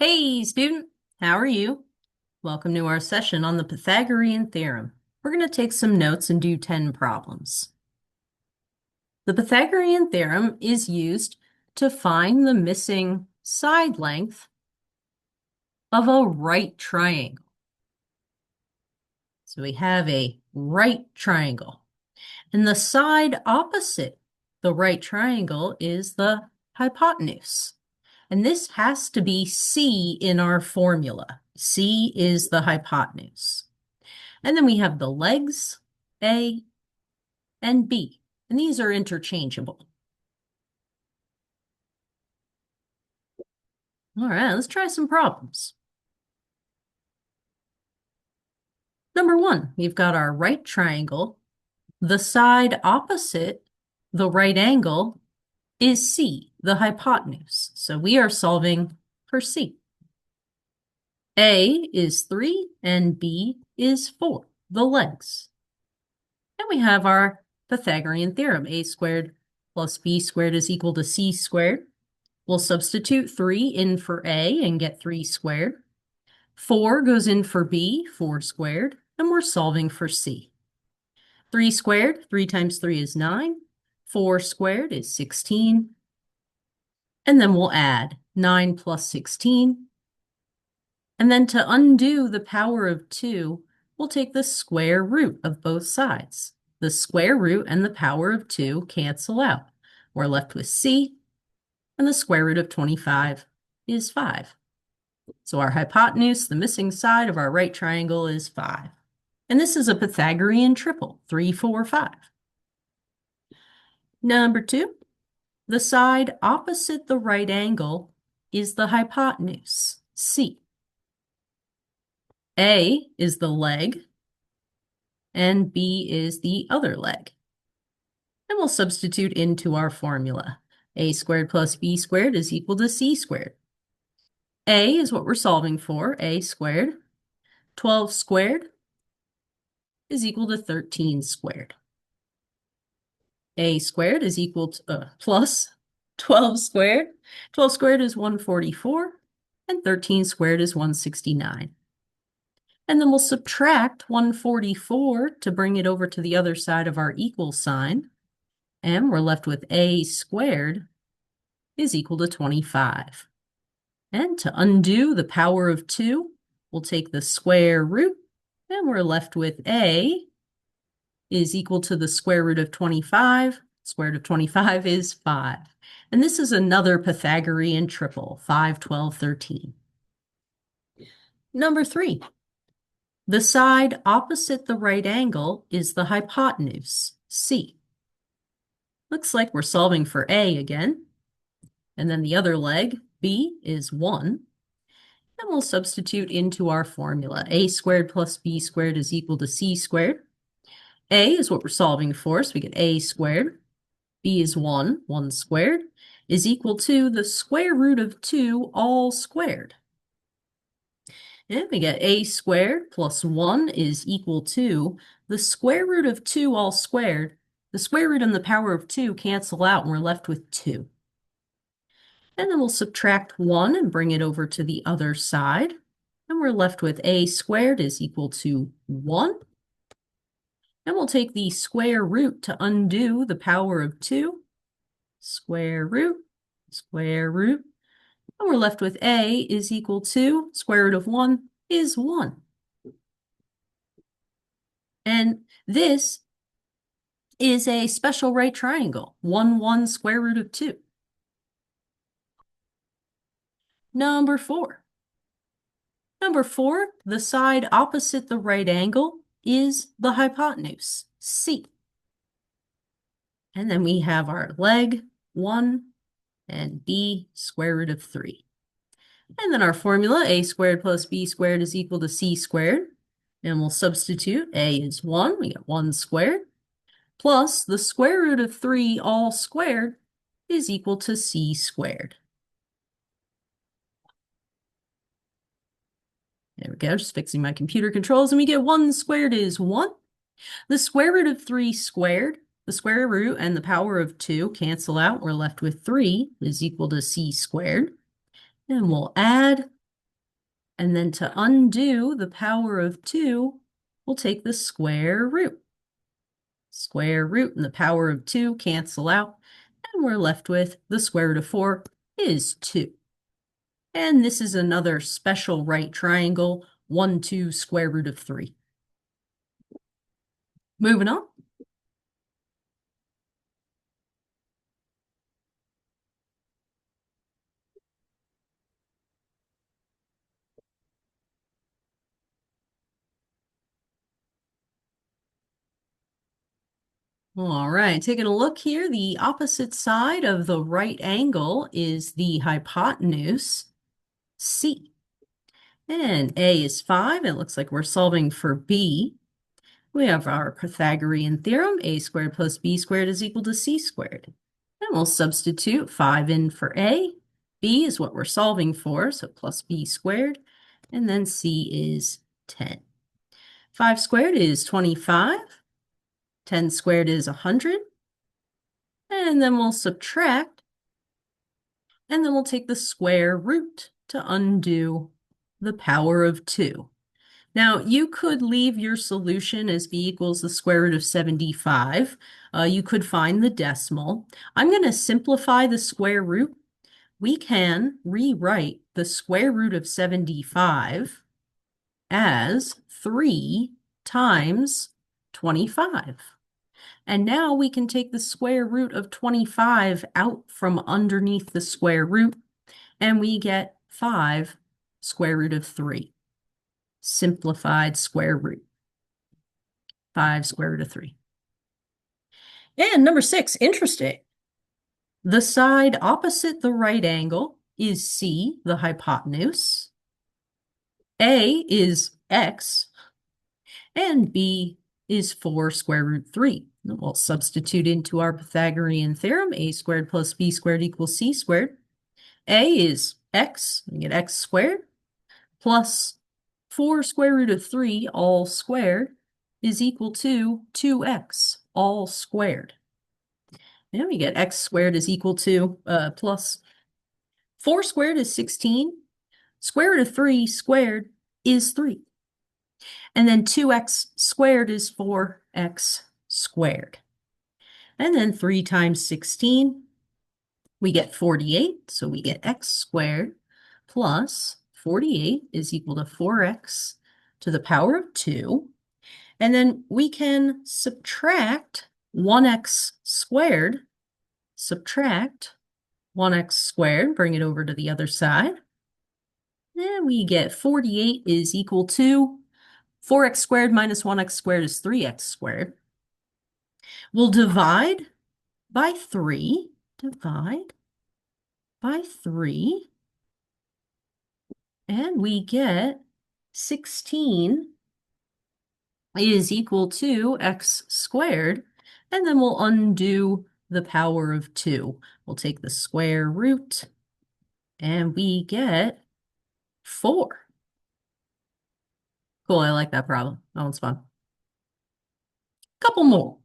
Hey, student, how are you? Welcome to our session on the Pythagorean theorem. We're going to take some notes and do 10 problems. The Pythagorean theorem is used to find the missing side length of a right triangle. So we have a right triangle, and the side opposite the right triangle is the hypotenuse. And this has to be C in our formula. C is the hypotenuse. And then we have the legs, A and B, and these are interchangeable. All right, let's try some problems. Number one, we've got our right triangle. The side opposite the right angle is C, the hypotenuse. So we are solving for C. A is 3 and B is 4, the legs. And we have our Pythagorean theorem, a squared plus b squared is equal to c squared. We'll substitute 3 in for a and get 3 squared. 4 goes in for b, 4 squared, and we're solving for c. 3 squared, 3 times 3 is 9. 4 squared is 16. And then we'll add 9 plus 16. And then to undo the power of 2, we'll take the square root of both sides. The square root and the power of 2 cancel out. We're left with c, and the square root of 25 is 5. So our hypotenuse, the missing side of our right triangle, is 5. And this is a Pythagorean triple, 3, 4, 5. Number 2, the side opposite the right angle is the hypotenuse, C. A is the leg, and B is the other leg. And we'll substitute into our formula. A squared plus B squared is equal to C squared. A is what we're solving for, A squared. 12 squared is equal to 13 squared. A squared is equal to plus 12 squared. 12 squared is 144, and 13 squared is 169. And then we'll subtract 144 to bring it over to the other side of our equal sign. And we're left with a squared is equal to 25. And to undo the power of 2, we'll take the square root, and we're left with a is equal to the square root of 25. Square root of 25 is 5. And this is another Pythagorean triple, 5, 12, 13. Number 3. The side opposite the right angle is the hypotenuse, C. Looks like we're solving for A again. And then the other leg, B, is 1. And we'll substitute into our formula. A squared plus B squared is equal to C squared. A is what we're solving for, so we get A squared. B is 1, 1 squared, is equal to the square root of 2 all squared. And we get a squared plus 1 is equal to the square root of 2 all squared. The square root and the power of 2 cancel out, and we're left with 2. And then we'll subtract 1 and bring it over to the other side. And we're left with a squared is equal to 1. And we'll take the square root to undo the power of 2. Square root, and we're left with a is equal to square root of 1 is 1. And this is a special right triangle, 1, 1, square root of 2. Number 4. Number 4, the side opposite the right angle is the hypotenuse, C. And then we have our leg, 1, and B, square root of 3. And then our formula, a squared plus b squared is equal to c squared. And we'll substitute, a is 1, we get 1 squared, plus the square root of 3 all squared is equal to c squared. There we go, just fixing my computer controls, and we get 1 squared is 1. The square root of 3 squared, the square root and the power of 2 cancel out. We're left with 3 is equal to c squared. And we'll add And then to undo the power of 2, we'll take the square root. Square root and the power of 2 cancel out, and we're left with the square root of 4 is 2. And this is another special right triangle, 1, 2, square root of 3. Moving on. All right, taking a look here, the opposite side of the right angle is the hypotenuse, C. And A is 5. It looks like we're solving for B. We have our Pythagorean theorem, a squared plus b squared is equal to c squared. And we'll substitute 5 in for A. B is what we're solving for, so plus b squared. And then C is 10. 5 squared is 25. 10 squared is 100. And then we'll subtract. And then we'll take the square root to undo the power of 2. Now, you could leave your solution as b equals the square root of 75. You could find the decimal. I'm going to simplify the square root. We can rewrite the square root of 75 as 3 times 25. And now we can take the square root of 25 out from underneath the square root, and we get 5 square root of 3. Simplified square root. 5 square root of 3. And number 6, interesting. The side opposite the right angle is C, the hypotenuse. A is X, and B is 4 square root 3. We'll substitute into our Pythagorean theorem, a squared plus b squared equals c squared. A is X, we get x squared, plus 4 square root of 3 all squared is equal to 2x all squared. Now we get x squared is equal to plus 4 squared is 16. Square root of 3 squared is 3. And then 2x squared is 4x squared. And then 3 times 16, we get 48. So we get x squared plus 48 is equal to 4x to the power of 2. And then we can subtract 1x squared, bring it over to the other side. And we get 48 is equal to 4x squared minus 1x squared is 3x squared. We'll divide by 3, and we get 16 is equal to x squared, and then we'll undo the power of 2. We'll take the square root, and we get 4. Cool, I like that problem. That one's fun. Couple more.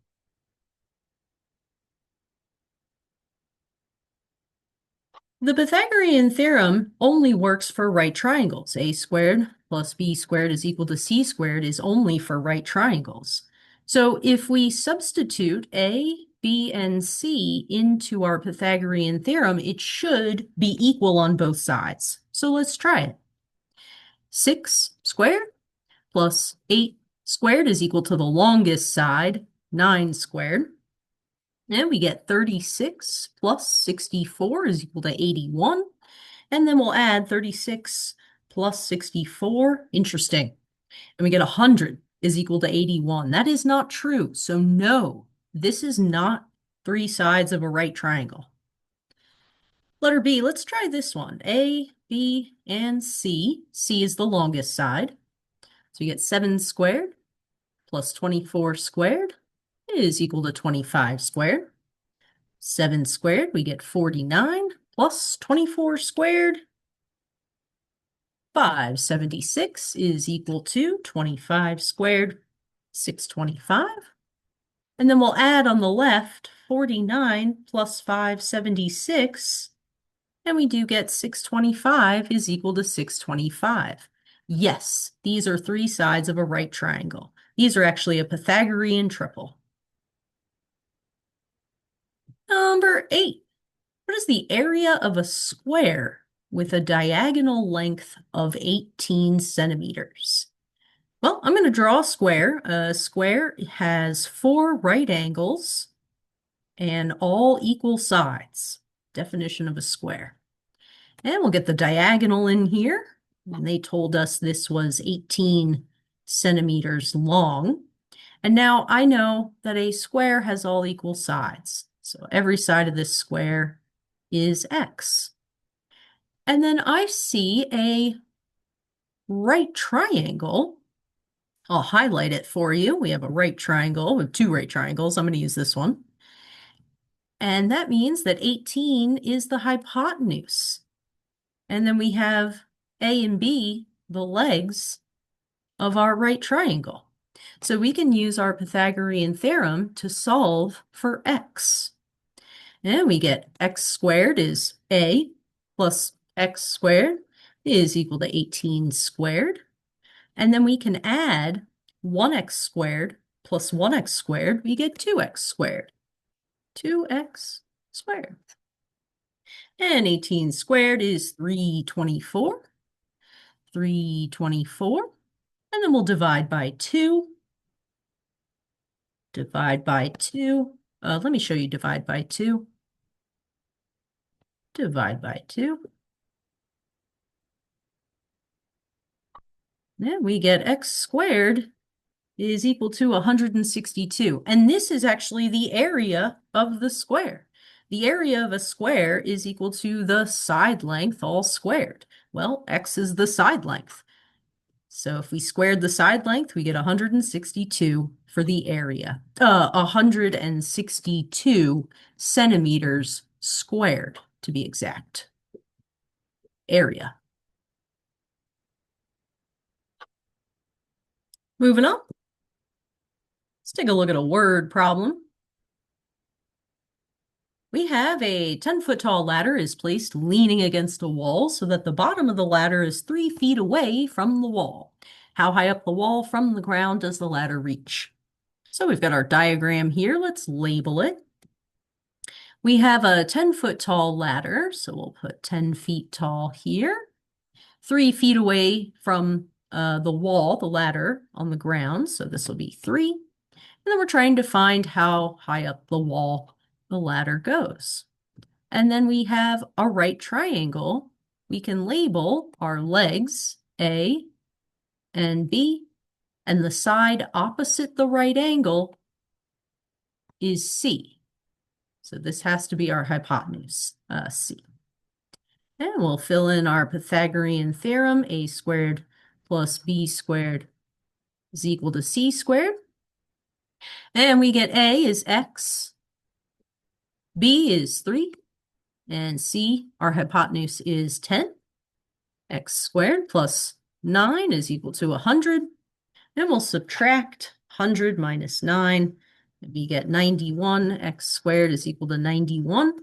The Pythagorean theorem only works for right triangles. A squared plus b squared is equal to c squared is only for right triangles. So if we substitute a, b, and c into our Pythagorean theorem, it should be equal on both sides. So let's try it. 6 squared plus 8 squared is equal to the longest side, 9 squared. And we get 36 plus 64 is equal to 81. And then we'll add 36 plus 64. Interesting. And we get 100 is equal to 81. That is not true. So no, this is not 3 sides of a right triangle. Letter B, let's try this one. A, B, and C. C is the longest side. So we get 7 squared plus 24 squared is equal to 25 squared. 7 squared, we get 49 plus 24 squared. 576 is equal to 25 squared, 625. And then we'll add on the left 49 plus 576, and we do get 625 is equal to 625. Yes, these are three sides of a right triangle. These are actually a Pythagorean triple. Number 8. What is the area of a square with a diagonal length of 18 centimeters? Well, I'm going to draw a square. A square has 4 right angles and all equal sides. Definition of a square. And we'll get the diagonal in here. And they told us this was 18 centimeters long. And now I know that a square has all equal sides. So every side of this square is x. And then I see a right triangle. I'll highlight it for you. We have a right triangle with 2 right triangles. I'm going to use this one. And that means that 18 is the hypotenuse. And then we have A and B, the legs of our right triangle. So we can use our Pythagorean theorem to solve for x. And we get x squared is A plus x squared is equal to 18 squared. And then we can add 1x squared plus 1x squared. We get 2x squared. 2x squared. And 18 squared is 324. 324. And then we'll divide by 2. Divide by 2. Let me show you divide by 2. Divide by 2. Then we get x squared is equal to 162. And this is actually the area of the square. The area of a square is equal to the side length all squared. Well, x is the side length. So if we squared the side length, we get 162 for the area. 162 centimeters squared, to be exact. Area. Moving on. Let's take a look at a word problem. We have a 10-foot tall ladder is placed leaning against a wall so that the bottom of the ladder is 3 feet away from the wall. How high up the wall from the ground does the ladder reach? So we've got our diagram here. Let's label it. We have a 10-foot tall ladder, so we'll put 10 feet tall here. 3 feet away from the wall, the ladder on the ground, so this will be 3. And then we're trying to find how high up the wall the ladder goes. And then we have a right triangle. We can label our legs A and B, and the side opposite the right angle is C. So this has to be our hypotenuse, C. And we'll fill in our Pythagorean theorem, a squared plus b squared is equal to c squared. And we get A is x, B is 3, and C, our hypotenuse, is 10. X squared plus 9 is equal to 100. Then we'll subtract 100 minus 9. We get 91. X squared is equal to 91.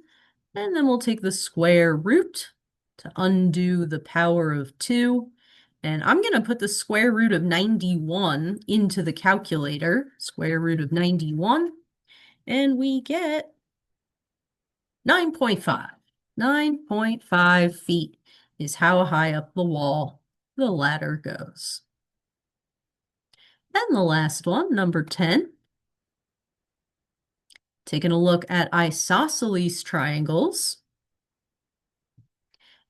And then we'll take the square root to undo the power of 2. And I'm going to put the square root of 91 into the calculator. Square root of 91. And we get 9.5. 9.5 feet is how high up the wall the ladder goes. And the last one, number 10. Taking a look at isosceles triangles.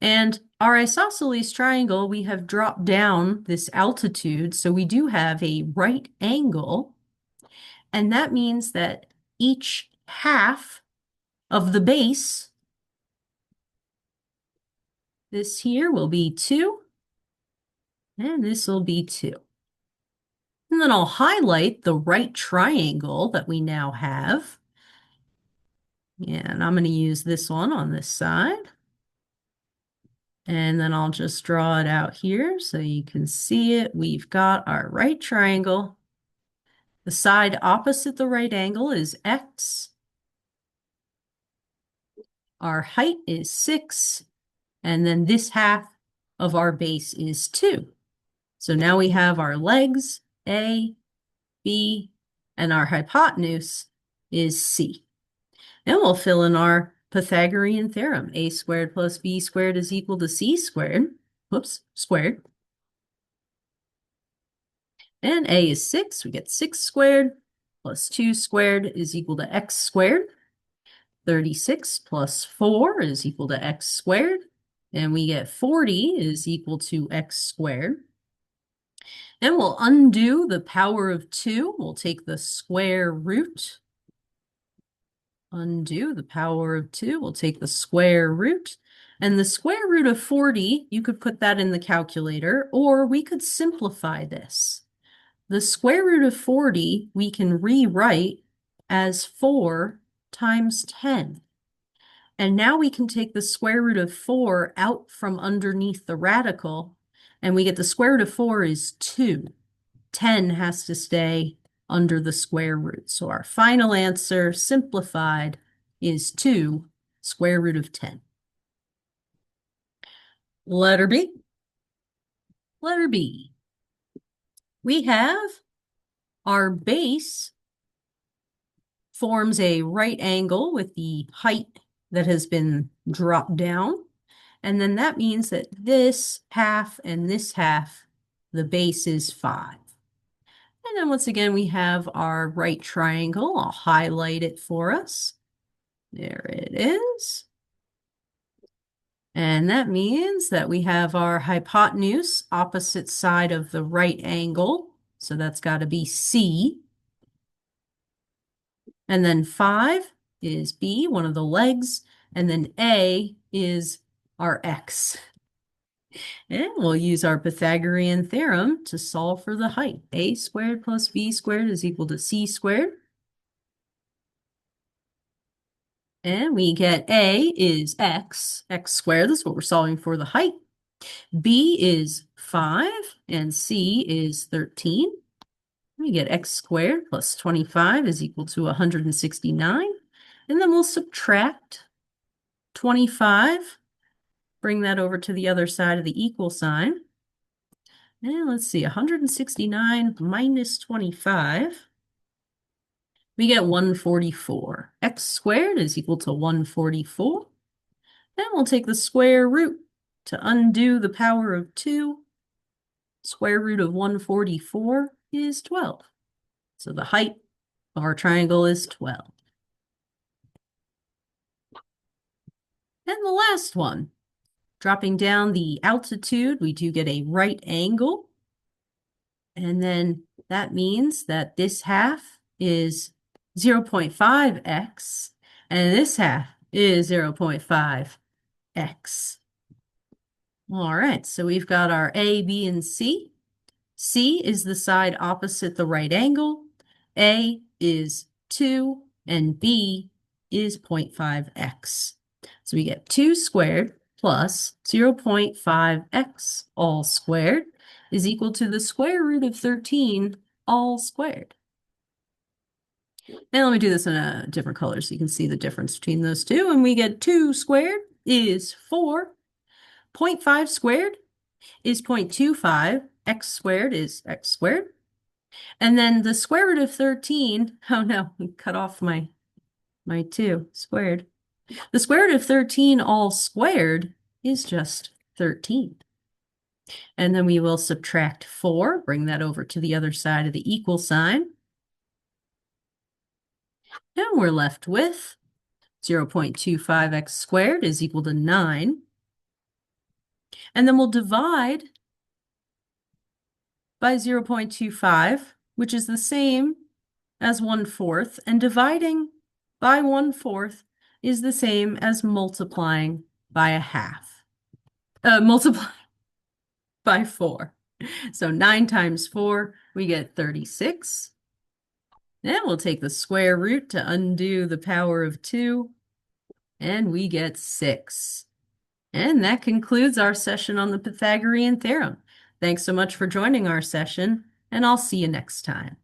And our isosceles triangle, we have dropped down this altitude, so we do have a right angle. And that means that each half of the base, this here will be 2, and this will be 2. And then I'll highlight the right triangle that we now have. And I'm going to use this one on this side. And then I'll just draw it out here so you can see it. We've got our right triangle. The side opposite the right angle is x. Our height is 6. And then this half of our base is 2. So now we have our legs, A, B, and our hypotenuse is C. And we'll fill in our Pythagorean theorem. A squared plus B squared is equal to C squared. Whoops, squared. And A is 6. We get 6 squared plus 2 squared is equal to x squared. 36 plus 4 is equal to x squared. And we get 40 is equal to x squared. And we'll undo the power of 2. We'll take the square root. Undo the power of 2. We'll take the square root. And the square root of 40, you could put that in the calculator, or we could simplify this. The square root of 40 we can rewrite as 4 times 10. And now we can take the square root of 4 out from underneath the radical, and we get the square root of 4 is 2. 10 has to stay under the square root. So our final answer, simplified, is 2 square root of 10. Letter B. Letter B. We have our base forms a right angle with the height that has been dropped down. And then that means that this half and this half, the base is 5. And then once again, we have our right triangle. I'll highlight it for us. There it is. And that means that we have our hypotenuse opposite side of the right angle. So that's got to be C. And then 5 is B, one of the legs. And then A is our X. And we'll use our Pythagorean theorem to solve for the height. A squared plus B squared is equal to C squared. And we get A is x squared. That's what we're solving for, the height. B is 5, and C is 13. We get x squared plus 25 is equal to 169. And then we'll subtract 25. Bring that over to the other side of the equal sign. And let's see, 169 minus 25. We get 144. X squared is equal to 144. Then we'll take the square root to undo the power of 2. Square root of 144 is 12. So the height of our triangle is 12. And the last one, dropping down the altitude, we do get a right angle. And then that means that this half is 0.5x, and this half is 0.5x. All right, so we've got our A, B, and C. C is the side opposite the right angle. A is 2, and B is 0.5x. So we get 2 squared plus 0.5x all squared is equal to the square root of 13 all squared. And let me do this in a different color so you can see the difference between those two. And we get 2 squared is 4. 0.5 squared is 0.25. X squared is x squared. And then the square root of 13, oh no, we cut off my 2 squared. The square root of 13 all squared is just 13. And then we will subtract 4, bring that over to the other side of the equal sign. And we're left with 0.25x squared is equal to 9. And then we'll divide by 0.25, which is the same as 1/4. And dividing by 1/4 is the same as multiplying by a half. Multiply by 4. So 9 times 4, we get 36. Then we'll take the square root to undo the power of 2, and we get 6. And that concludes our session on the Pythagorean theorem. Thanks so much for joining our session, and I'll see you next time.